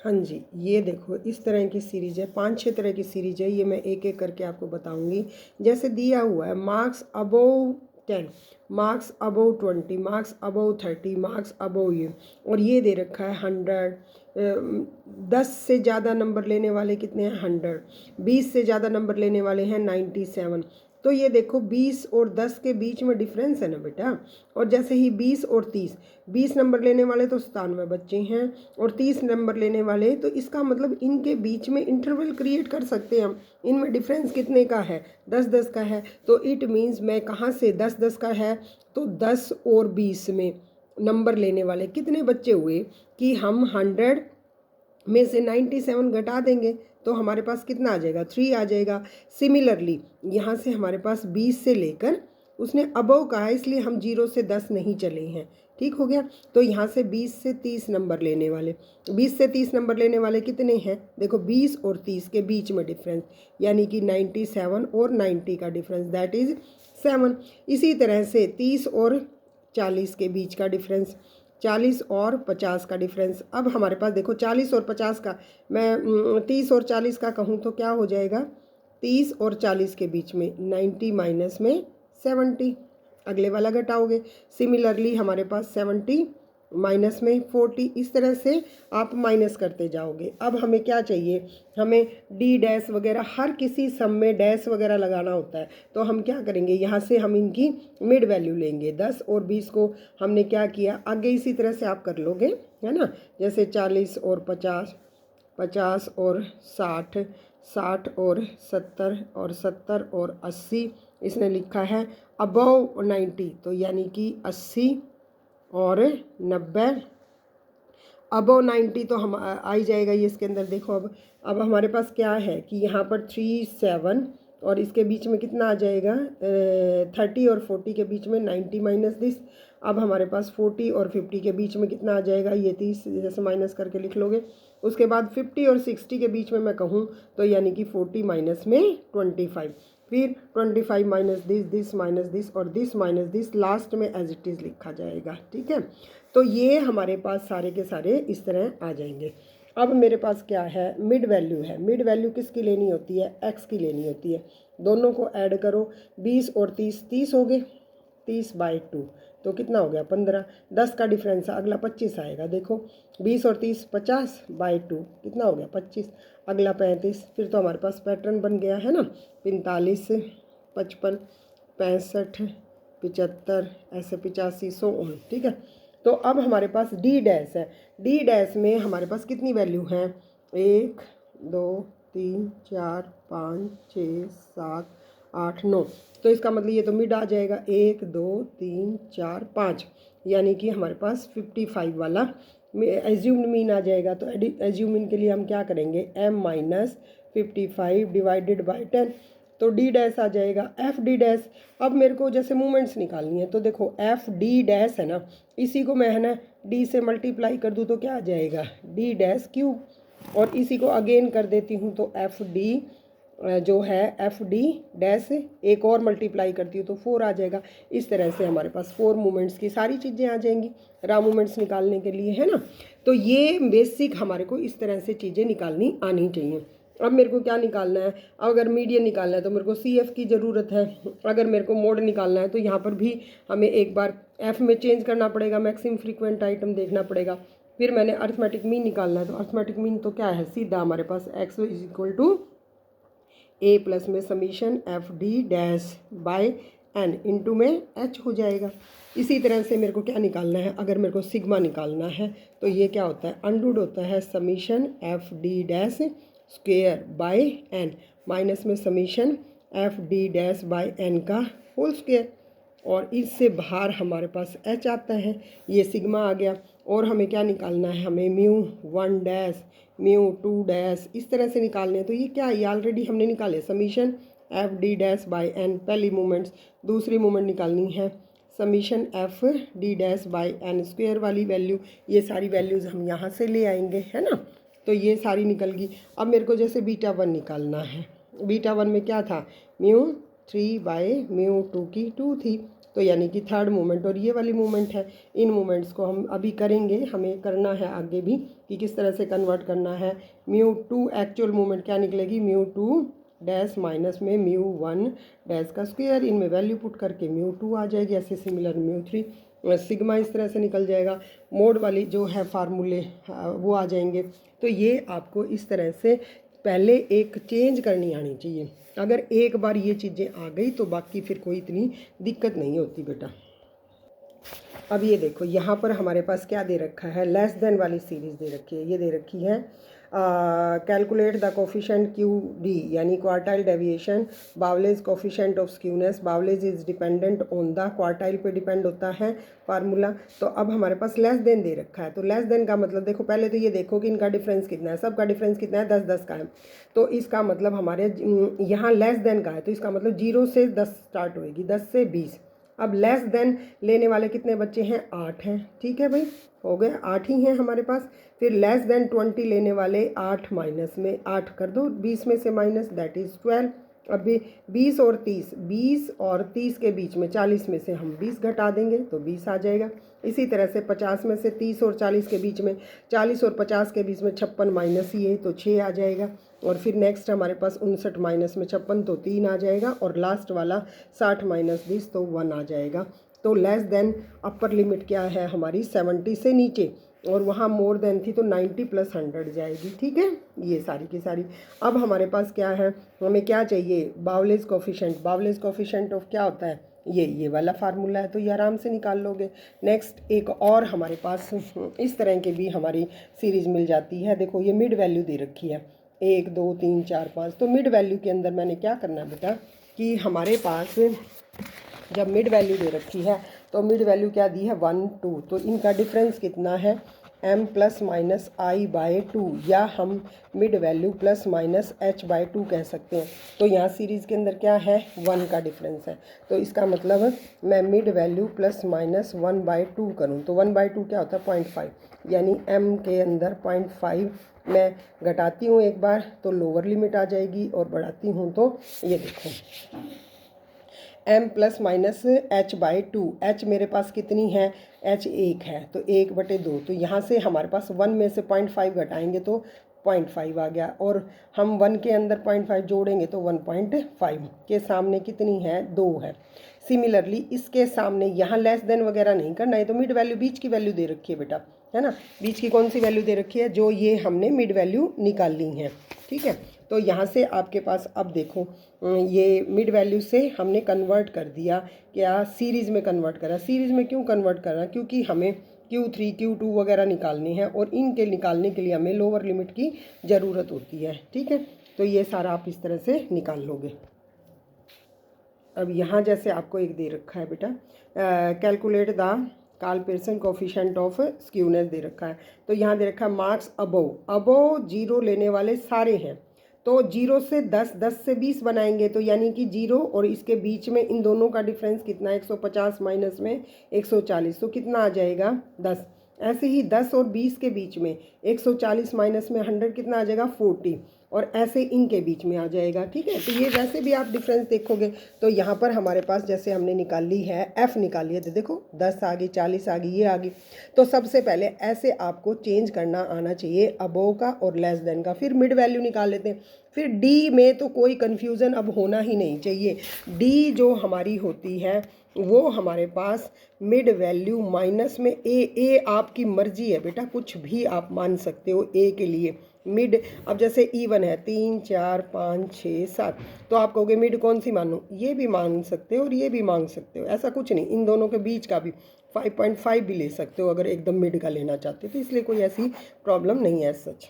हाँ जी, ये देखो इस तरह की सीरीज है, 5-6 तरह की सीरीज है। ये मैं एक एक करके आपको बताऊंगी। जैसे दिया हुआ है marks above 10, marks above 20, marks above 30, marks above ये, और ये दे रखा है 100। 10 से ज़्यादा नंबर लेने वाले कितने हैं 100, 20 से ज़्यादा नंबर लेने वाले हैं 97। तो ये देखो 20 और 10 के बीच में डिफरेंस है ना बेटा। और जैसे ही 20 और 30, 20 नंबर लेने वाले तो 97 बच्चे हैं, और 30 नंबर लेने वाले, तो इसका मतलब इनके बीच में इंटरवल क्रिएट कर सकते हैं हम। इनमें डिफरेंस कितने का है, 10-10 का है। तो इट मीन्स मैं कहाँ से, 10-10 का है तो 10 और 20 में नंबर लेने वाले कितने बच्चे हुए कि हम 100 में से 97 घटा देंगे तो हमारे पास कितना आ जाएगा, 3 आ जाएगा। सिमिलरली यहाँ से हमारे पास 20 से लेकर, उसने अबव कहा है इसलिए हम 0 से 10 नहीं चले हैं, ठीक हो गया। तो यहाँ से 20 से 30 नंबर लेने वाले, 20 से 30 नंबर लेने वाले कितने हैं, देखो 20 और 30 के बीच में डिफरेंस, यानी कि 97 और 90 का डिफरेंस, दैट इज़ 7। इसी तरह से 30 और 40 के बीच का डिफरेंस, 40 और 50 का डिफरेंस। अब हमारे पास देखो 40 और 50 का, मैं 30 और 40 का कहूँ तो क्या हो जाएगा, 30 और 40 के बीच में 90 माइनस में 70, अगले वाला घटाओगे। सिमिलरली हमारे पास 70 माइनस में 40, इस तरह से आप माइनस करते जाओगे। अब हमें क्या चाहिए, हमें डी डैश वगैरह, हर किसी सम में डैश वगैरह लगाना होता है। तो हम क्या करेंगे, यहाँ से हम इनकी मिड वैल्यू लेंगे। 10 और 20 को हमने क्या किया, आगे इसी तरह से आप कर लोगे, है ना। जैसे 40 और 50, 50 और 60, 60 और 70, और 70 और 80, इसने लिखा है अबव 90, तो यानी कि 80 और 90, अबव 90 तो हम आ ही जाएगा ये इसके अंदर। देखो अब हमारे पास क्या है कि यहाँ पर 3 7, और इसके बीच में कितना आ जाएगा, 30 और 40 के बीच में 90 माइनस दिस। अब हमारे पास 40 और 50 के बीच में कितना आ जाएगा, ये 30 जैसे माइनस करके लिख लोगे। उसके बाद 50 और 60 के बीच में मैं कहूँ तो यानी कि 40 माइनस में 25, फिर 25 माइनस दिस माइनस दिस, और दिस माइनस दिस, लास्ट में एज इट इज़ लिखा जाएगा, ठीक है। तो ये हमारे पास सारे के सारे इस तरह आ जाएंगे। अब मेरे पास क्या है, मिड वैल्यू है। मिड वैल्यू किसकी लेनी होती है, एक्स की लेनी होती है। दोनों को ऐड करो, 20 और 30, 30 हो गए, 30/2 तो कितना हो गया 15। 10 का डिफरेंस है, अगला 25 आएगा। देखो 20 और 30, 50/2 कितना हो गया 25, अगला 35। फिर तो हमारे पास पैटर्न बन गया है ना, 45, 55, 65, 75, ऐसे 85, 100, ठीक है। तो अब हमारे पास डी डैश है। डी डैश में हमारे पास कितनी वैल्यू है, 1 2 3 4 5 6 7 8 9। तो इसका मतलब ये तो मिड आ जाएगा, 1 2 3 4 5, यानी कि हमारे पास 55 वाला एज्यूम्ड मीन आ जाएगा। तो एज्यूम मीन के लिए हम क्या करेंगे, m माइनस 55 डिवाइडेड बाई 10, तो डी डैश आ जाएगा। एफ डी डैश, अब मेरे को जैसे मूवमेंट्स निकालनी है तो देखो एफ डी डैश है ना, इसी को मैं है ना डी से मल्टीप्लाई कर दूँ तो क्या आ जाएगा, डी डैश क्यूब, और इसी को अगेन कर देती हूँ तो एफ डी जो है एफ डी डैश एक और मल्टीप्लाई करती हूँ तो 4 आ जाएगा। इस तरह से हमारे पास 4 मूवमेंट्स की सारी चीज़ें आ जाएंगी रा मूवमेंट्स निकालने के लिए, है ना। तो ये बेसिक हमारे को इस तरह से चीज़ें निकालनी आनी चाहिए। अब मेरे को क्या निकालना है, अगर मीडियन निकालना है तो मेरे को सी एफ की ज़रूरत है। अगर मेरे को मोड निकालना है तो यहाँ पर भी हमें एक बार एफ में चेंज करना पड़ेगा, मैक्सिमम फ्रीक्वेंट आइटम देखना पड़ेगा। फिर मैंने अर्थमेटिक मीन निकालना है, तो अर्थमेटिक मीन तो क्या है, सीधा हमारे पास x is equal to a plus में summation F D dash by n into में एच हो जाएगा। इसी तरह से मेरे को क्या निकालना है, अगर मेरे को सिग्मा निकालना है तो ये क्या होता है, अंडूड होता है summation F D dash square by n minus में summation F D dash by n का होल स्क्वेयर, और इससे बाहर हमारे पास एच आता है, ये सिग्मा आ गया। और हमें क्या निकालना है, हमें म्यू 1 डैश म्यू 2 डैश इस तरह से निकालने हैं। तो ये क्या, ये ऑलरेडी हमने निकाले summation F D dash by N पहली मूवमेंट्स। दूसरी मूवमेंट निकालनी है summation F D dash by N square वाली वैल्यू, ये सारी वैल्यूज़ हम यहाँ से ले आएंगे, है ना। तो ये सारी निकल गई। अब मेरे को जैसे बीटा 1 निकालना है, बीटा 1 में क्या था, म्यू 3 बाय म्यू 2 की 2 थी, तो यानी कि थर्ड मोमेंट और ये वाली मोमेंट है। इन मोमेंट्स को हम अभी करेंगे, हमें करना है आगे भी कि किस तरह से कन्वर्ट करना है। μ2 एक्चुअल मोमेंट क्या निकलेगी, μ2 डैश माइनस में μ1 डैश का स्क्वायर, इनमें वैल्यू पुट करके μ2 आ जाएगी। ऐसे सिमिलर μ3 सिग्मा इस तरह से निकल जाएगा। मोड वाली जो है फार्मूले वो आ जाएंगे। तो ये आपको इस तरह से पहले एक चेंज करनी आनी चाहिए। अगर एक बार ये चीज़ें आ गई तो बाकी फिर कोई इतनी दिक्कत नहीं होती बेटा। अब ये देखो यहाँ पर हमारे पास क्या दे रखा है, लेस देन वाली सीरीज़ दे रखी है। ये दे रखी है कैलकुलेट द कोफिशेंट QD यानी quartile deviation, Bowley's coefficient of skewness. Bowley's is dependent on the quartile पे डिपेंड होता है फार्मूला। तो अब हमारे पास लेस देन दे रखा है। तो लेस देन का मतलब देखो, पहले तो ये देखो कि इनका डिफरेंस कितना है, सबका डिफरेंस कितना है, 10-10 का है। तो इसका मतलब हमारे यहाँ लेस देन का है, तो इसका मतलब 0 से 10 स्टार्ट होएगी, 10 से 20। अब लेस देन लेने वाले कितने बच्चे हैं, 8 हैं। ठीक है भाई, हो गए 8 ही हैं हमारे पास। फिर लेस देन 20 लेने वाले 8 माइनस में 8 कर दो, 20 में से माइनस, दैट इज़ 12। अभी 20 और 30 के बीच में 40 में से हम 20 घटा देंगे तो 20 आ जाएगा। इसी तरह से 50 में से 30 और 40 के बीच में 40 और 50 के बीच में 56 माइनस ये तो 6 आ जाएगा। और फिर नेक्स्ट हमारे पास 59 माइनस में 56 तो 3 आ जाएगा। और लास्ट वाला 60 माइनस 20 तो 1 आ जाएगा। तो लेस देन अपर लिमिट क्या है हमारी 70 से नीचे, और वहाँ मोर देन थी तो 90 प्लस 100 जाएगी। ठीक है, ये सारी की सारी। अब हमारे पास क्या है, हमें क्या चाहिए, बावलेज कोफिशेंट। बावलेज कोफिशेंट ऑफ क्या होता है, ये वाला फार्मूला है, तो ये आराम से निकाल लोगे। नेक्स्ट एक और हमारे पास इस तरह के भी हमारी सीरीज़ मिल जाती है। देखो ये मिड वैल्यू दे रखी है 1 2 3 4 5। तो मिड वैल्यू के अंदर मैंने क्या करना है बेटा कि हमारे पास जब मिड वैल्यू दे रखी है तो मिड वैल्यू क्या दी है, 1 2। तो इनका डिफरेंस कितना है, m plus minus I by 2, या हम mid value plus minus h by 2 कह सकते हैं। तो यहाँ सीरीज़ के अंदर क्या है, 1 का डिफरेंस है। तो इसका मतलब मैं mid value plus minus 1 by 2 करूँ तो 1 बाय 2 क्या होता है, 0.5। यानी m के अंदर 0.5 मैं घटाती हूँ एक बार तो लोअर लिमिट आ जाएगी, और बढ़ाती हूँ तो ये देखो m plus minus h by 2। h मेरे पास कितनी है, h 1 है, तो 1/2। तो यहाँ से हमारे पास 1 में से 0.5 घटाएंगे तो 0.5 आ गया, और हम 1 के अंदर 0.5 जोड़ेंगे तो 1.5 के सामने कितनी है, 2 है। सिमिलरली इसके सामने यहाँ लेस देन वगैरह नहीं करना है। तो मिड वैल्यू बीच की वैल्यू दे रखी है बेटा, है ना। बीच की कौन सी वैल्यू दे रखी है, जो ये हमने मिड वैल्यू निकाल ली है। ठीक है, तो यहाँ से आपके पास अब देखो ये मिड वैल्यू से हमने कन्वर्ट कर दिया, क्या सीरीज़ में कन्वर्ट करा। सीरीज़ में क्यों कन्वर्ट करा, क्योंकि हमें Q3 Q2 वगैरह निकालनी है, और इनके निकालने के लिए हमें लोअर लिमिट की ज़रूरत होती है। ठीक है, तो ये सारा आप इस तरह से निकाल लोगे। अब यहाँ जैसे आपको एक दे रखा है बेटा, calculate the Karl Pearson coefficient of skewness दे रखा है। तो यहाँ दे रखा है मार्क्स अबोव 0 लेने वाले सारे हैं। तो 0 से 10, 10 से 20 बनाएंगे, तो यानी कि 0 और इसके बीच में इन दोनों का डिफरेंस कितना है, 150 माइनस में 140, तो कितना आ जाएगा, 10। ऐसे ही 10 और 20 के बीच में 140 माइनस में 100 कितना आ जाएगा, 40, और ऐसे इनके बीच में आ जाएगा। ठीक है, तो ये वैसे भी आप डिफरेंस देखोगे तो यहाँ पर हमारे पास जैसे हमने निकाली है f निकाली है, तो देखो 10 आ गई, 40 आ गई, ये आ गई। तो सबसे पहले ऐसे आपको चेंज करना आना चाहिए अबोव का और लेस देन का। फिर मिड वैल्यू निकाल लेते हैं। फिर d में तो कोई कन्फ्यूज़न अब होना ही नहीं चाहिए। d जो हमारी होती है वो हमारे पास मिड वैल्यू माइनस में a आपकी मर्जी है बेटा, कुछ भी आप मान सकते हो a के लिए। मिड अब जैसे even है 3 4 5 6 7, तो आप कहोगे मिड कौन सी मानूं, ये भी मान सकते हो और ये भी मांग सकते हो, ऐसा कुछ नहीं। इन दोनों के बीच का भी 5.5 भी ले सकते हो अगर एकदम मिड का लेना चाहते हो, तो इसलिए कोई ऐसी प्रॉब्लम नहीं है सच।